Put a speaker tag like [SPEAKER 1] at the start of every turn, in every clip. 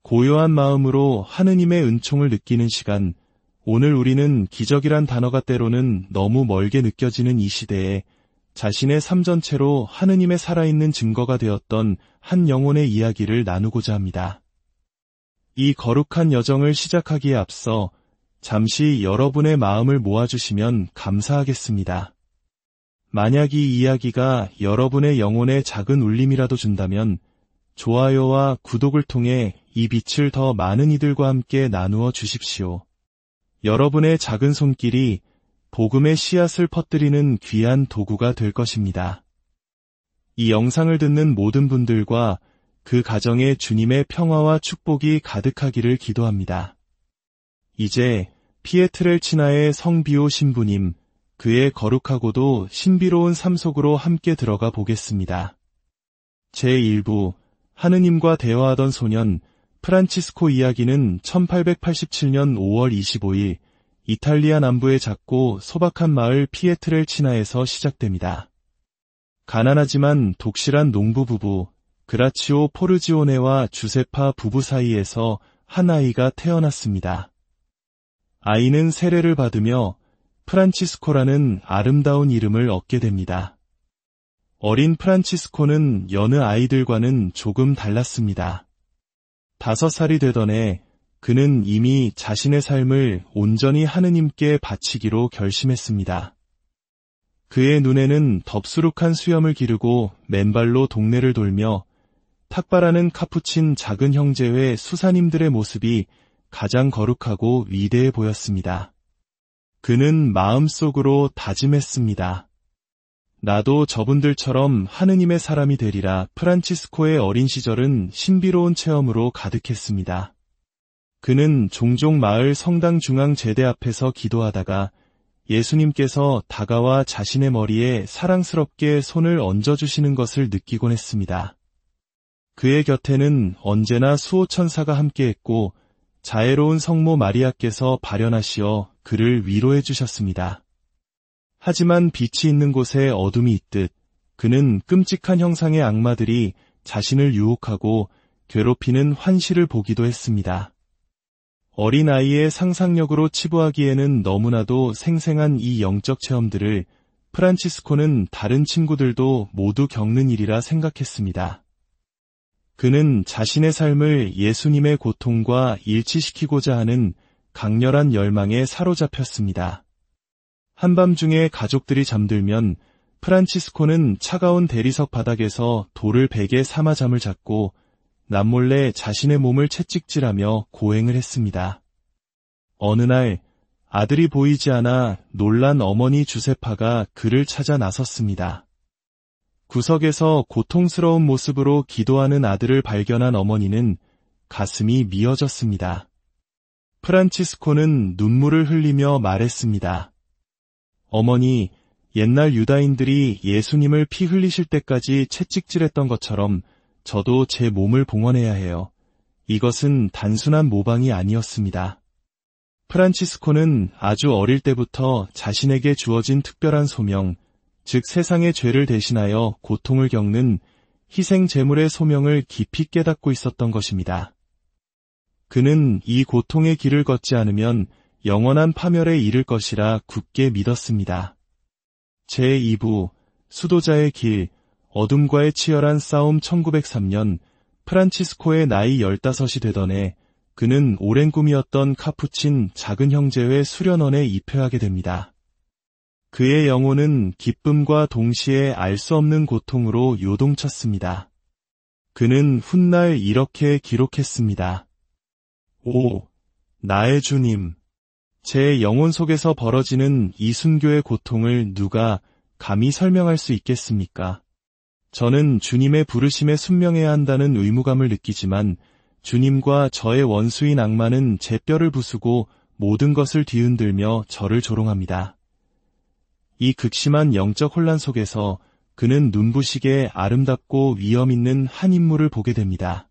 [SPEAKER 1] 고요한 마음으로 하느님의 은총을 느끼는 시간, 오늘 우리는 기적이란 단어가 때로는 너무 멀게 느껴지는 이 시대에 자신의 삶 전체로 하느님의 살아있는 증거가 되었던 한 영혼의 이야기를 나누고자 합니다. 이 거룩한 여정을 시작하기에 앞서 잠시 여러분의 마음을 모아주시면 감사하겠습니다. 만약 이 이야기가 여러분의 영혼에 작은 울림이라도 준다면 좋아요와 구독을 통해 이 빛을 더 많은 이들과 함께 나누어 주십시오. 여러분의 작은 손길이 복음의 씨앗을 퍼뜨리는 귀한 도구가 될 것입니다. 이 영상을 듣는 모든 분들과 그 가정에 주님의 평화와 축복이 가득하기를 기도합니다. 이제 피에트렐치나의 성비오 신부님, 그의 거룩하고도 신비로운 삶 속으로 함께 들어가 보겠습니다. 제1부, 하느님과 대화하던 소년 프란치스코 이야기는 1887년 5월 25일 이탈리아 남부의 작고 소박한 마을 피에트렐치나에서 시작됩니다. 가난하지만 독실한 농부 부부 그라치오 포르지오네와 주세파 부부 사이에서 한 아이가 태어났습니다. 아이는 세례를 받으며 프란치스코라는 아름다운 이름을 얻게 됩니다. 어린 프란치스코는 여느 아이들과는 조금 달랐습니다. 5살이 되던 해 그는 이미 자신의 삶을 온전히 하느님께 바치기로 결심했습니다. 그의 눈에는 덥수룩한 수염을 기르고 맨발로 동네를 돌며 탁발하는 카푸친 작은 형제회 수사님들의 모습이 가장 거룩하고 위대해 보였습니다. 그는 마음속으로 다짐했습니다. 나도 저분들처럼 하느님의 사람이 되리라. 프란치스코의 어린 시절은 신비로운 체험으로 가득했습니다. 그는 종종 마을 성당 중앙 제대 앞에서 기도하다가 예수님께서 다가와 자신의 머리에 사랑스럽게 손을 얹어주시는 것을 느끼곤 했습니다. 그의 곁에는 언제나 수호천사가 함께했고 자애로운 성모 마리아께서 발현하시어 그를 위로해 주셨습니다. 하지만 빛이 있는 곳에 어둠이 있듯 그는 끔찍한 형상의 악마들이 자신을 유혹하고 괴롭히는 환시를 보기도 했습니다. 어린아이의 상상력으로 치부하기에는 너무나도 생생한 이 영적 체험들을 프란치스코는 다른 친구들도 모두 겪는 일이라 생각했습니다. 그는 자신의 삶을 예수님의 고통과 일치시키고자 하는 강렬한 열망에 사로잡혔습니다. 한밤중에 가족들이 잠들면 프란치스코는 차가운 대리석 바닥에서 돌을 베개 삼아 잠을 잤고 남몰래 자신의 몸을 채찍질하며 고행을 했습니다. 어느 날 아들이 보이지 않아 놀란 어머니 주세파가 그를 찾아 나섰습니다. 구석에서 고통스러운 모습으로 기도하는 아들을 발견한 어머니는 가슴이 미어졌습니다. 프란치스코는 눈물을 흘리며 말했습니다. 어머니, 옛날 유다인들이 예수님을 피 흘리실 때까지 채찍질했던 것처럼 저도 제 몸을 봉헌해야 해요. 이것은 단순한 모방이 아니었습니다. 프란치스코는 아주 어릴 때부터 자신에게 주어진 특별한 소명, 즉 세상의 죄를 대신하여 고통을 겪는 희생 제물의 소명을 깊이 깨닫고 있었던 것입니다. 그는 이 고통의 길을 걷지 않으면 영원한 파멸에 이를 것이라 굳게 믿었습니다. 제2부 수도자의 길, 어둠과의 치열한 싸움. 1903년 프란치스코의 나이 15이 되던 해 그는 오랜 꿈이었던 카푸친 작은 형제회 수련원에 입회하게 됩니다. 그의 영혼은 기쁨과 동시에 알 수 없는 고통으로 요동쳤습니다. 그는 훗날 이렇게 기록했습니다. 오, 나의 주님, 제 영혼 속에서 벌어지는 이 순교의 고통을 누가 감히 설명할 수 있겠습니까? 저는 주님의 부르심에 순명해야 한다는 의무감을 느끼지만 주님과 저의 원수인 악마는 제 뼈를 부수고 모든 것을 뒤흔들며 저를 조롱합니다. 이 극심한 영적 혼란 속에서 그는 눈부시게 아름답고 위험 있는 한 인물을 보게 됩니다.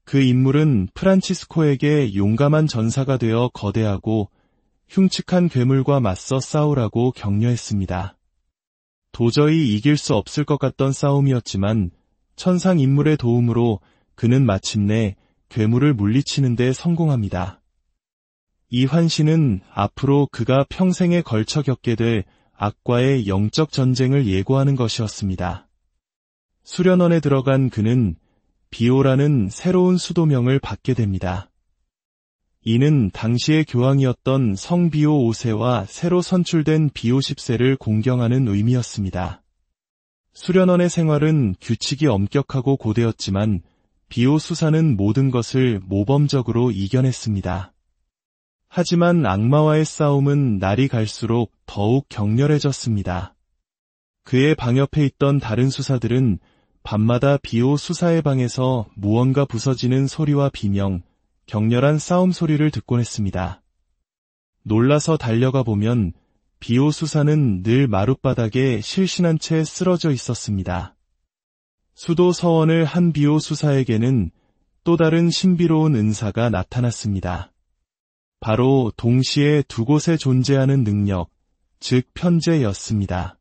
[SPEAKER 1] 그 인물은 프란치스코에게 용감한 전사가 되어 거대하고 흉측한 괴물과 맞서 싸우라고 격려했습니다. 도저히 이길 수 없을 것 같던 싸움이었지만 천상 인물의 도움으로 그는 마침내 괴물을 물리치는 데 성공합니다. 이 환시는 앞으로 그가 평생에 걸쳐 겪게 될 악과의 영적 전쟁을 예고하는 것이었습니다. 수련원에 들어간 그는 비오라는 새로운 수도명을 받게 됩니다. 이는 당시의 교황이었던 성 비오 5세와 새로 선출된 비오 10세를 공경하는 의미였습니다. 수련원의 생활은 규칙이 엄격하고 고되었지만 비오 수사는 모든 것을 모범적으로 이겨냈습니다. 하지만 악마와의 싸움은 날이 갈수록 더욱 격렬해졌습니다. 그의 방 옆에 있던 다른 수사들은 밤마다 비오 수사의 방에서 무언가 부서지는 소리와 비명, 격렬한 싸움 소리를 듣곤 했습니다. 놀라서 달려가 보면 비오 수사는 늘 마룻바닥에 실신한 채 쓰러져 있었습니다. 수도 서원을 한 비오 수사에게는 또 다른 신비로운 은사가 나타났습니다. 바로 동시에 두 곳에 존재하는 능력, 즉 편재였습니다.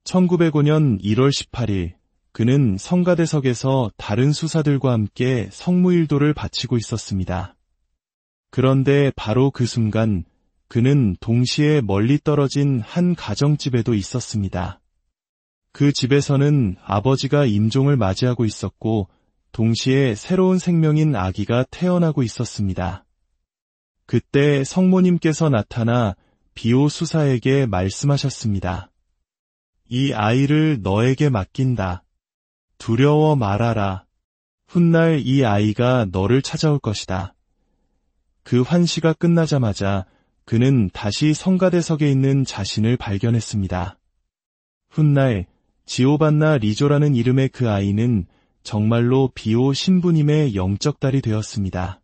[SPEAKER 1] 1905년 1월 18일, 그는 성가대석에서 다른 수사들과 함께 성무일도를 바치고 있었습니다. 그런데 바로 그 순간 그는 동시에 멀리 떨어진 한 가정집에도 있었습니다. 그 집에서는 아버지가 임종을 맞이하고 있었고 동시에 새로운 생명인 아기가 태어나고 있었습니다. 그때 성모님께서 나타나 비오 수사에게 말씀하셨습니다. 이 아이를 너에게 맡긴다. 두려워 말아라. 훗날 이 아이가 너를 찾아올 것이다. 그 환시가 끝나자마자 그는 다시 성가대석에 있는 자신을 발견했습니다. 훗날 지오반나 리조라는 이름의 그 아이는 정말로 비오 신부님의 영적 딸이 되었습니다.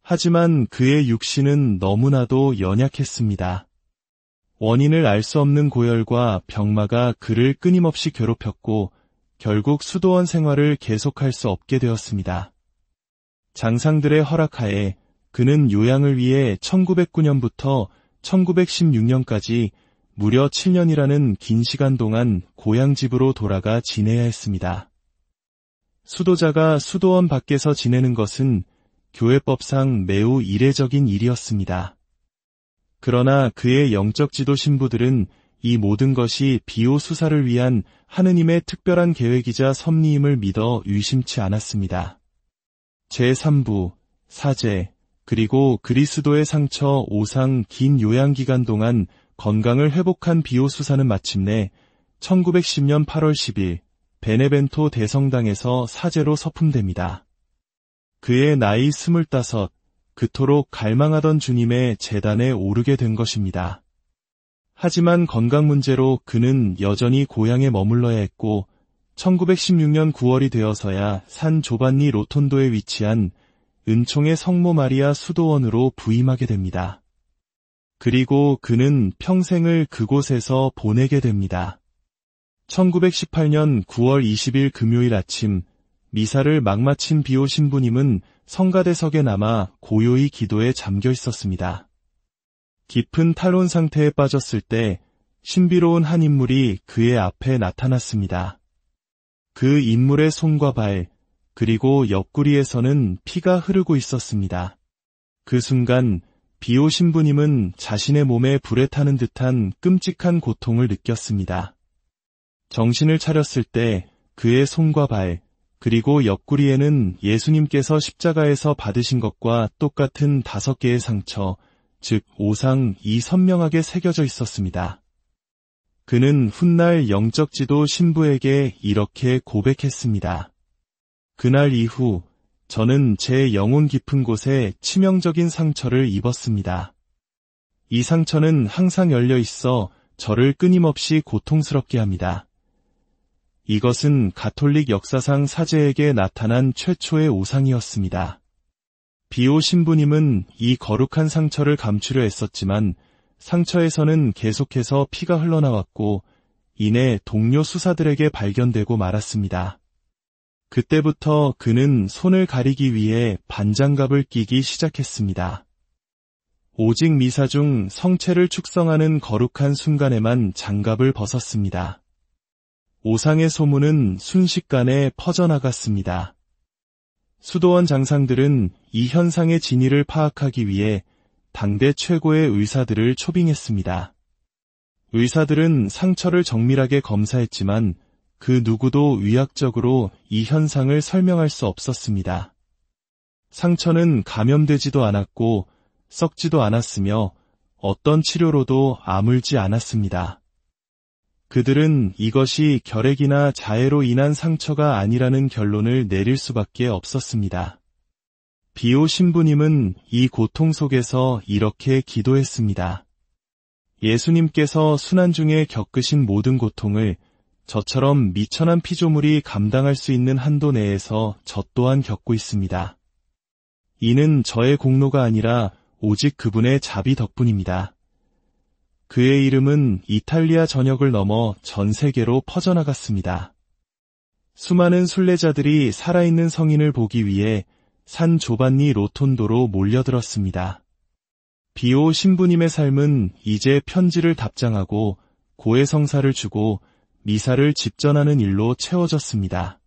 [SPEAKER 1] 하지만 그의 육신은 너무나도 연약했습니다. 원인을 알 수 없는 고열과 병마가 그를 끊임없이 괴롭혔고 결국 수도원 생활을 계속할 수 없게 되었습니다. 장상들의 허락하에 그는 요양을 위해 1909년부터 1916년까지 무려 7년이라는 긴 시간 동안 고향집으로 돌아가 지내야 했습니다. 수도자가 수도원 밖에서 지내는 것은 교회법상 매우 이례적인 일이었습니다. 그러나 그의 영적 지도 신부들은 이 모든 것이 비오 수사를 위한 하느님의 특별한 계획이자 섭리임을 믿어 의심치 않았습니다. 제3부, 사제, 그리고 그리스도의 상처 5상 긴 요양기간 동안 건강을 회복한 비오 수사는 마침내 1910년 8월 10일 베네벤토 대성당에서 사제로 서품됩니다. 그의 나이 25, 그토록 갈망하던 주님의 제단에 오르게 된 것입니다. 하지만 건강 문제로 그는 여전히 고향에 머물러야 했고 1916년 9월이 되어서야 산 조반니 로톤도에 위치한 은총의 성모 마리아 수도원으로 부임하게 됩니다. 그리고 그는 평생을 그곳에서 보내게 됩니다. 1918년 9월 20일 금요일 아침 미사를 막 마친 비오 신부님은 성가대석에 남아 고요히 기도에 잠겨 있었습니다. 깊은 탈원 상태에 빠졌을 때 신비로운 한 인물이 그의 앞에 나타났습니다. 그 인물의 손과 발, 그리고 옆구리에서는 피가 흐르고 있었습니다. 그 순간 비오 신부님은 자신의 몸에 불에 타는 듯한 끔찍한 고통을 느꼈습니다. 정신을 차렸을 때 그의 손과 발, 그리고 옆구리에는 예수님께서 십자가에서 받으신 것과 똑같은 5개의 상처, 즉 5상 2 선명하게 새겨져 있었습니다. 그는 훗날 영적 지도 신부에게 이렇게 고백했습니다. 그날 이후 저는 제 영혼 깊은 곳에 치명적인 상처를 입었습니다. 이 상처는 항상 열려 있어 저를 끊임없이 고통스럽게 합니다. 이것은 가톨릭 역사상 사제에게 나타난 최초의 오상이었습니다. 비오 신부님은 이 거룩한 상처를 감추려 애썼지만 상처에서는 계속해서 피가 흘러나왔고 이내 동료 수사들에게 발견되고 말았습니다. 그때부터 그는 손을 가리기 위해 반장갑을 끼기 시작했습니다. 오직 미사 중 성체를 축성하는 거룩한 순간에만 장갑을 벗었습니다. 오상의 소문은 순식간에 퍼져나갔습니다. 수도원 장상들은 이 현상의 진위를 파악하기 위해 당대 최고의 의사들을 초빙했습니다. 의사들은 상처를 정밀하게 검사했지만 그 누구도 의학적으로 이 현상을 설명할 수 없었습니다. 상처는 감염되지도 않았고 썩지도 않았으며 어떤 치료로도 아물지 않았습니다. 그들은 이것이 결핵이나 자해로 인한 상처가 아니라는 결론을 내릴 수밖에 없었습니다. 비오 신부님은 이 고통 속에서 이렇게 기도했습니다. 예수님께서 순환 중에 겪으신 모든 고통을 저처럼 미천한 피조물이 감당할 수 있는 한도 내에서 저 또한 겪고 있습니다. 이는 저의 공로가 아니라 오직 그분의 자비 덕분입니다. 그의 이름은 이탈리아 전역을 넘어 전 세계로 퍼져나갔습니다. 수많은 순례자들이 살아있는 성인을 보기 위해 산 조반니 로톤도로 몰려들었습니다. 비오 신부님의 삶은 이제 편지를 답장하고 고해성사를 주고 미사를 집전하는 일로 채워졌습니다.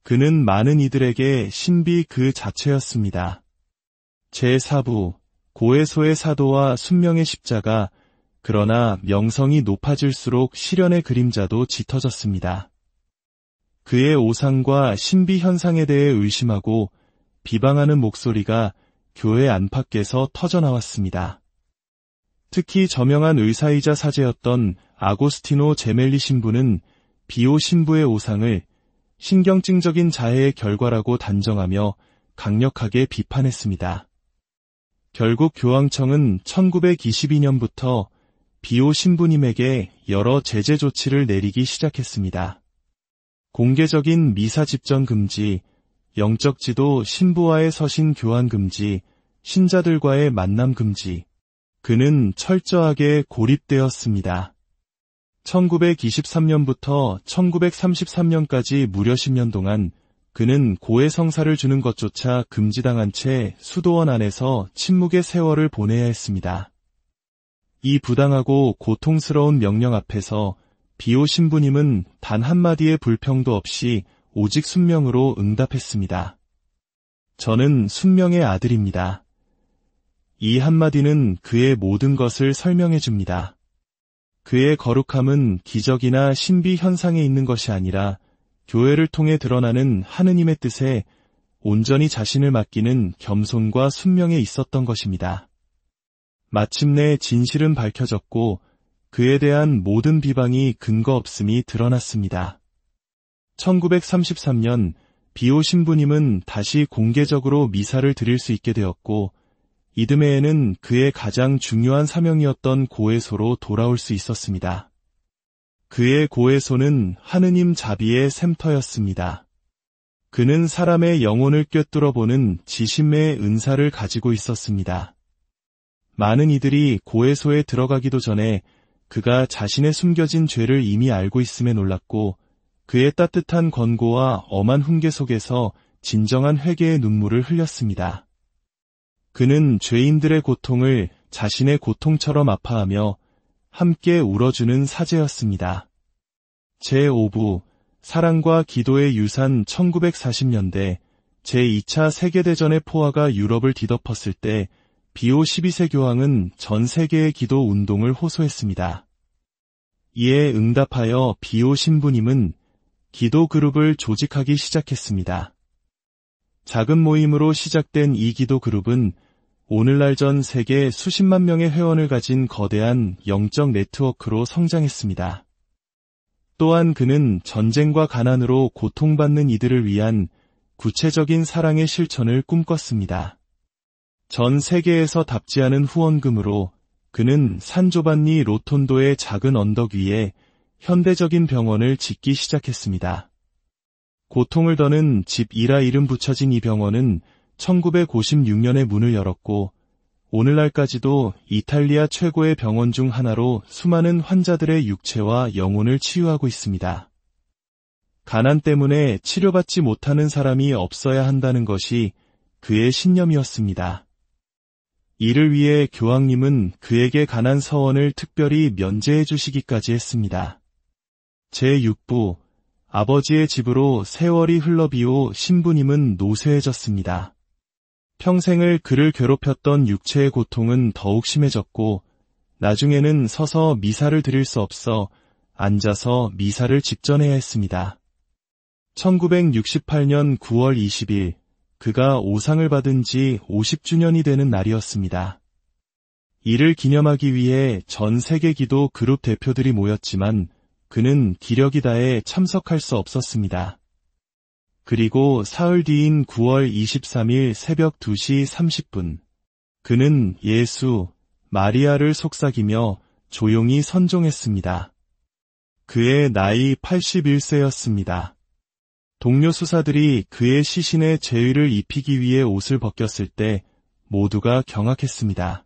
[SPEAKER 1] 그는 많은 이들에게 신비 그 자체였습니다. 제4부 고해소의 사도와 순명의 십자가. 그러나 명성이 높아질수록 시련의 그림자도 짙어졌습니다. 그의 오상과 신비 현상에 대해 의심하고 비방하는 목소리가 교회 안팎에서 터져나왔습니다. 특히 저명한 의사이자 사제였던 아고스티노 제멜리 신부는 비오 신부의 오상을 신경증적인 자해의 결과라고 단정하며 강력하게 비판했습니다. 결국 교황청은 1922년부터 비오 신부님에게 여러 제재 조치를 내리기 시작했습니다. 공개적인 미사 집전 금지, 영적 지도 신부와의 서신 교환 금지, 신자들과의 만남 금지. 그는 철저하게 고립되었습니다. 1923년부터 1933년까지 무려 10년 동안 그는 고해성사를 주는 것조차 금지당한 채 수도원 안에서 침묵의 세월을 보내야 했습니다. 이 부당하고 고통스러운 명령 앞에서 비오 신부님은 단 한마디의 불평도 없이 오직 순명으로 응답했습니다. 저는 순명의 아들입니다. 이 한마디는 그의 모든 것을 설명해 줍니다. 그의 거룩함은 기적이나 신비 현상에 있는 것이 아니라 교회를 통해 드러나는 하느님의 뜻에 온전히 자신을 맡기는 겸손과 순명에 있었던 것입니다. 마침내 진실은 밝혀졌고 그에 대한 모든 비방이 근거 없음이 드러났습니다. 1933년 비오 신부님은 다시 공개적으로 미사를 드릴 수 있게 되었고 이듬해에는 그의 가장 중요한 사명이었던 고해소로 돌아올 수 있었습니다. 그의 고해소는 하느님 자비의 샘터였습니다. 그는 사람의 영혼을 꿰뚫어보는 지심의 은사를 가지고 있었습니다. 많은 이들이 고해소에 들어가기도 전에 그가 자신의 숨겨진 죄를 이미 알고 있음에 놀랐고 그의 따뜻한 권고와 엄한 훈계 속에서 진정한 회개의 눈물을 흘렸습니다. 그는 죄인들의 고통을 자신의 고통처럼 아파하며 함께 울어주는 사제였습니다. 제5부 사랑과 기도의 유산 1940년대 제2차 세계대전의 포화가 유럽을 뒤덮었을 때 비오 12세 교황은 전 세계의 기도 운동을 호소했습니다. 이에 응답하여 비오 신부님은 기도 그룹을 조직하기 시작했습니다. 작은 모임으로 시작된 이 기도 그룹은 오늘날 전 세계 수십만 명의 회원을 가진 거대한 영적 네트워크로 성장했습니다. 또한 그는 전쟁과 가난으로 고통받는 이들을 위한 구체적인 사랑의 실천을 꿈꿨습니다. 전 세계에서 답지 않은 후원금으로 그는 산 조반니 로톤도의 작은 언덕 위에 현대적인 병원을 짓기 시작했습니다. 고통을 더는 집이라 이름 붙여진 이 병원은 1956년에 문을 열었고 오늘날까지도 이탈리아 최고의 병원 중 하나로 수많은 환자들의 육체와 영혼을 치유하고 있습니다. 가난 때문에 치료받지 못하는 사람이 없어야 한다는 것이 그의 신념이었습니다. 이를 위해 교황님은 그에게 가난 서원을 특별히 면제해 주시기까지 했습니다. 제6부 아버지의 집으로 세월이 흘러비오 신부님은 노쇠해졌습니다. 평생을 그를 괴롭혔던 육체의 고통은 더욱 심해졌고 나중에는 서서 미사를 드릴 수 없어 앉아서 미사를 직전해야 했습니다. 1968년 9월 20일 그가 오상을 받은 지 50주년이 되는 날이었습니다. 이를 기념하기 위해 전 세계 기도 그룹 대표들이 모였지만 그는 기력이 다해 참석할 수 없었습니다. 그리고 사흘 뒤인 9월 23일 새벽 2시 30분 그는 예수, 마리아를 속삭이며 조용히 선종했습니다. 그의 나이 81세였습니다. 동료 수사들이 그의 시신에 제의를 입히기 위해 옷을 벗겼을 때 모두가 경악했습니다.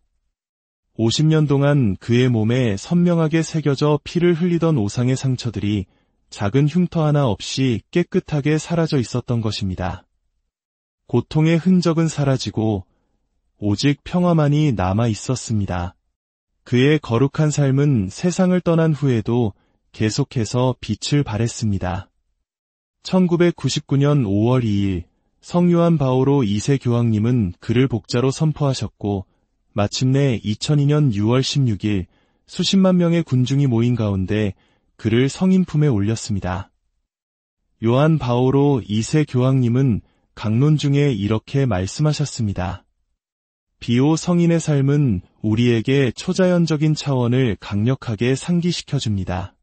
[SPEAKER 1] 50년 동안 그의 몸에 선명하게 새겨져 피를 흘리던 오상의 상처들이 작은 흉터 하나 없이 깨끗하게 사라져 있었던 것입니다. 고통의 흔적은 사라지고 오직 평화만이 남아 있었습니다. 그의 거룩한 삶은 세상을 떠난 후에도 계속해서 빛을 발했습니다. 1999년 5월 2일 성요한 바오로 2세 교황님은 그를 복자로 선포하셨고 마침내 2002년 6월 16일 수십만 명의 군중이 모인 가운데 그를 성인 품에 올렸습니다. 요한 바오로 2세 교황님은 강론 중에 이렇게 말씀하셨습니다. 비오 성인의 삶은 우리에게 초자연적인 차원을 강력하게 상기시켜줍니다.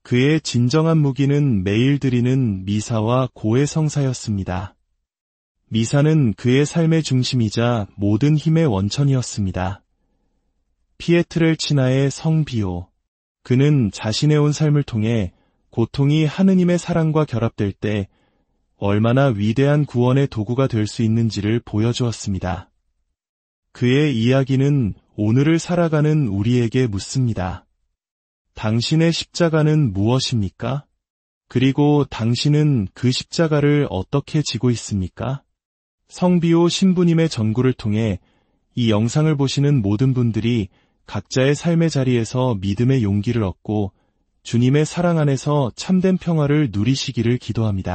[SPEAKER 1] 그의 진정한 무기는 매일 드리는 미사와 고해 성사였습니다. 미사는 그의 삶의 중심이자 모든 힘의 원천이었습니다. 피에트렐치나의 성 비오. 그는 자신의 온 삶을 통해 고통이 하느님의 사랑과 결합될 때 얼마나 위대한 구원의 도구가 될 수 있는지를 보여주었습니다. 그의 이야기는 오늘을 살아가는 우리에게 묻습니다. 당신의 십자가는 무엇입니까? 그리고 당신은 그 십자가를 어떻게 지고 있습니까? 성비오 신부님의 전구를 통해 이 영상을 보시는 모든 분들이 각자의 삶의 자리에서 믿음의 용기를 얻고 주님의 사랑 안에서 참된 평화를 누리시기를 기도합니다.